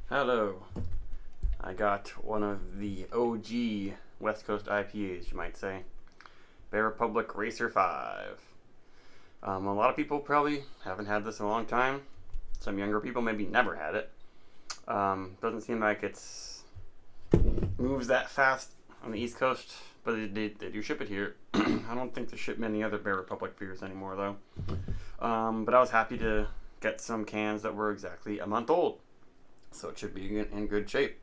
Hello. I got one of the OG West Coast IPAs, you might say. Bear Republic Racer 5. A lot of people probably haven't had this in a long time. Some younger people maybe never had it. Doesn't seem like it's moves that fast on the East Coast, but they do ship it here. I don't think they ship many other Bear Republic beers anymore, though. But I was happy to get some cans that were exactly a month old. So it should be in good shape.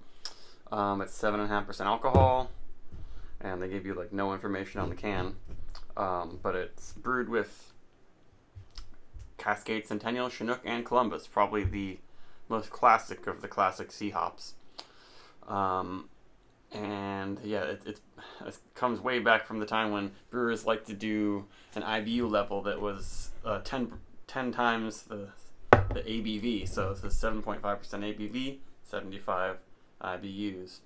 It's 7.5% alcohol, and they give you like no information on the can. But it's brewed with Cascade Centennial, Chinook, and Columbus, probably the most classic of the classic C hops. And yeah, it comes way back from the time when brewers liked to do an IBU level that was 10 times the ABV. So this is 7.5% ABV, 75 IBUs.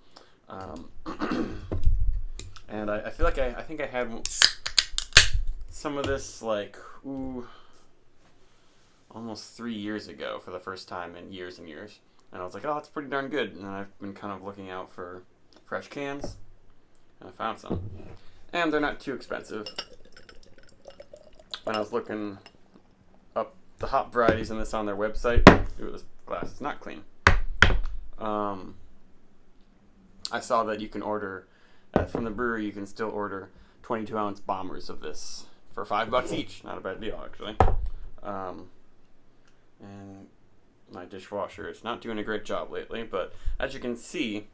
And I feel like I think I had some of this almost 3 years ago for the first time in years and years. And I was like, oh, that's pretty darn good. And I've been kind of looking out for fresh cans, and I found some. And they're not too expensive. When I was looking up the hop varieties in this on their website, ooh, this glass is not clean. I saw that you can order, from the brewery, you can still order 22-ounce bombers of this for $5 each. Not a bad deal, actually. And my dishwasher is not doing a great job lately, but as you can see,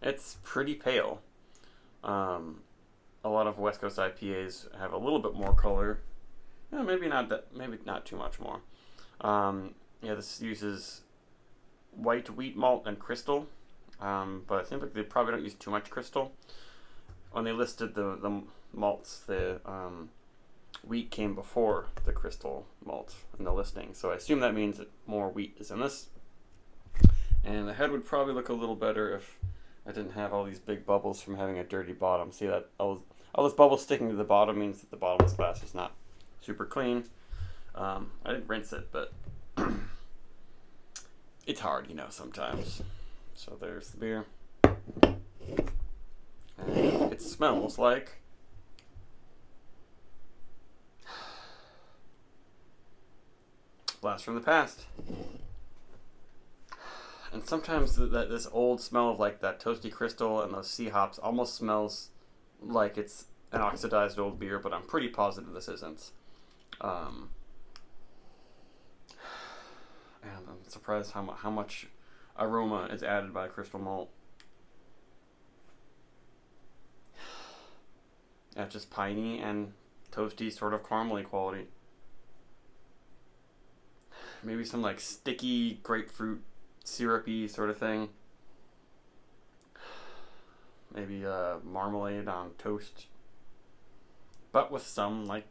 it's pretty pale. A lot of West Coast IPAs have a little bit more color. Maybe not too much more. This uses white wheat malt and crystal, but it seems like they probably don't use too much crystal. When they listed the malts, the wheat came before the crystal malt in the listing, so I assume that means that more wheat is in this. And the head would probably look a little better if I didn't have all these big bubbles from having a dirty bottom. See that all those bubbles sticking to the bottom means that the bottom of this glass is not super clean. I didn't rinse it, but it's hard, sometimes. So there's the beer. And it smells like blast from the past. And sometimes this old smell of like that toasty crystal and those sea hops almost smells like it's an oxidized old beer, but I'm pretty positive this isn't. And I'm surprised how much aroma is added by crystal malt. Yeah, just piney and toasty, sort of caramely quality. Maybe some like sticky grapefruit syrupy sort of thing. Maybe marmalade on toast, but with some like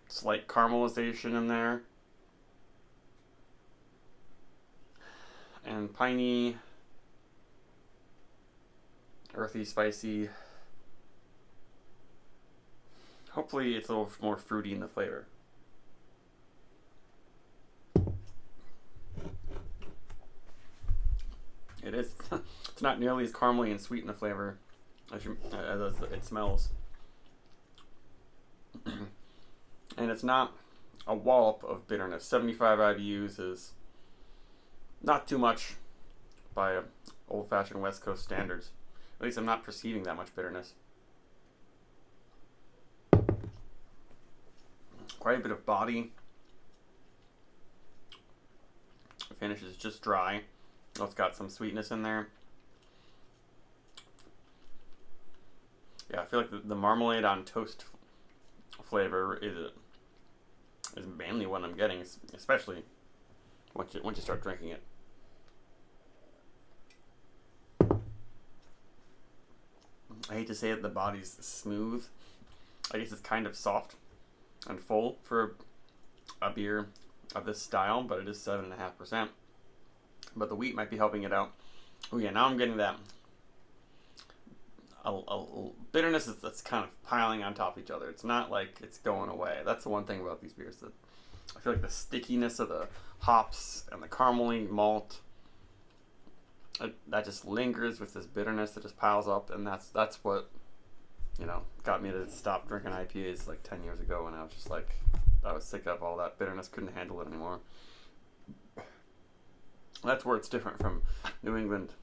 slight caramelization in there. And piney, earthy, spicy. Hopefully it's a little more fruity in the flavor. It is. It's not nearly as caramely and sweet in the flavor as it smells. And it's not a wallop of bitterness. 75 IBUs is not too much by old-fashioned West Coast standards. At least I'm not perceiving that much bitterness. Quite a bit of body. The finish is just dry. Oh, it's got some sweetness in there. Yeah, I feel like the marmalade on toast flavor is mainly what I'm getting, especially once you start drinking it. I hate to say it, the body's smooth. I guess it's kind of soft and full for a beer of this style, but it is 7.5%. But the wheat might be helping it out. Oh yeah, now I'm getting that a bitterness that's kind of piling on top of each other. It's not like it's going away. That's the one thing about these beers, that I feel like the stickiness of the hops and the caramely malt that just lingers with this bitterness that just piles up, and that's what got me to stop drinking IPAs like 10 years ago, and I was just like, I was sick of all that bitterness, couldn't handle it anymore. That's where it's different from New England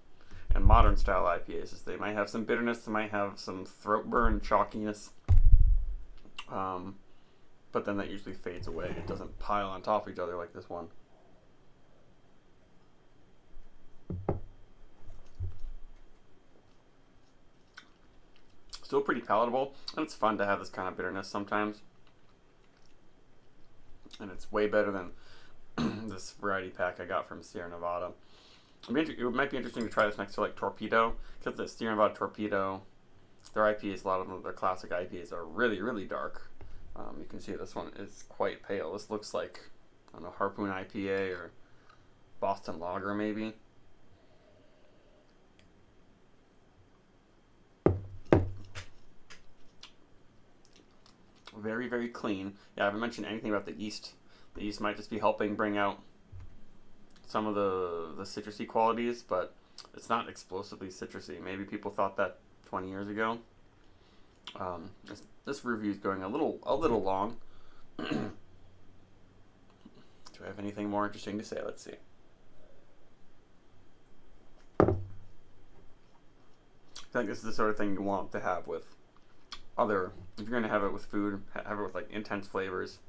and modern style IPAs. Is they might have some bitterness, they might have some throat burn, chalkiness, but then that usually fades away. It doesn't pile on top of each other like this one. Still pretty palatable, and it's fun to have this kind of bitterness sometimes. And it's way better than this variety pack I got from Sierra Nevada. It might be interesting to try this next to like Torpedo, because the Sierra Nevada Torpedo, their IPAs, a lot of them, their classic IPAs are really, really dark. You can see this one is quite pale. This looks like, I don't know, Harpoon IPA or Boston Lager maybe. Very, very clean. Yeah, I haven't mentioned anything about the yeast. The yeast might just be helping bring out some of the citrusy qualities, but it's not explosively citrusy. Maybe people thought that 20 years ago. This review is going a little long. Do I have anything more interesting to say? Let's see. I think this is the sort of thing you want to have with if you're going to have it with food, have it with like intense flavors.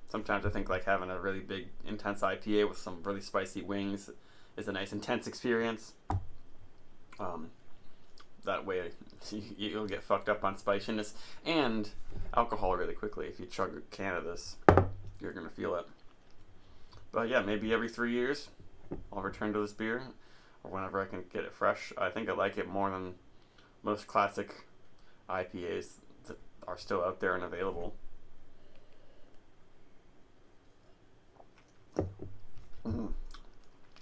Sometimes I think like having a really big intense IPA with some really spicy wings is a nice intense experience. That way you'll get fucked up on spiciness and alcohol really quickly. If you chug a can of this, you're going to feel it. But yeah, maybe every 3 years I'll return to this beer, or whenever I can get it fresh. I think I like it more than most classic IPAs that are still out there and available. And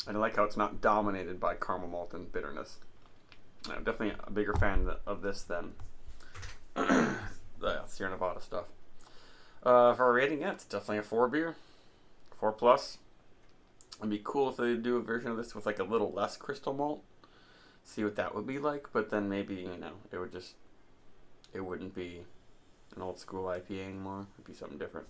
I like how it's not dominated by caramel malt and bitterness. I'm definitely a bigger fan of this than the Sierra Nevada stuff. For a rating, yeah, it's definitely a 4 beer. 4 plus. It'd be cool if they do a version of this with like a little less crystal malt. See what that would be like, but then maybe, it wouldn't be an old school IPA anymore. It'd be something different.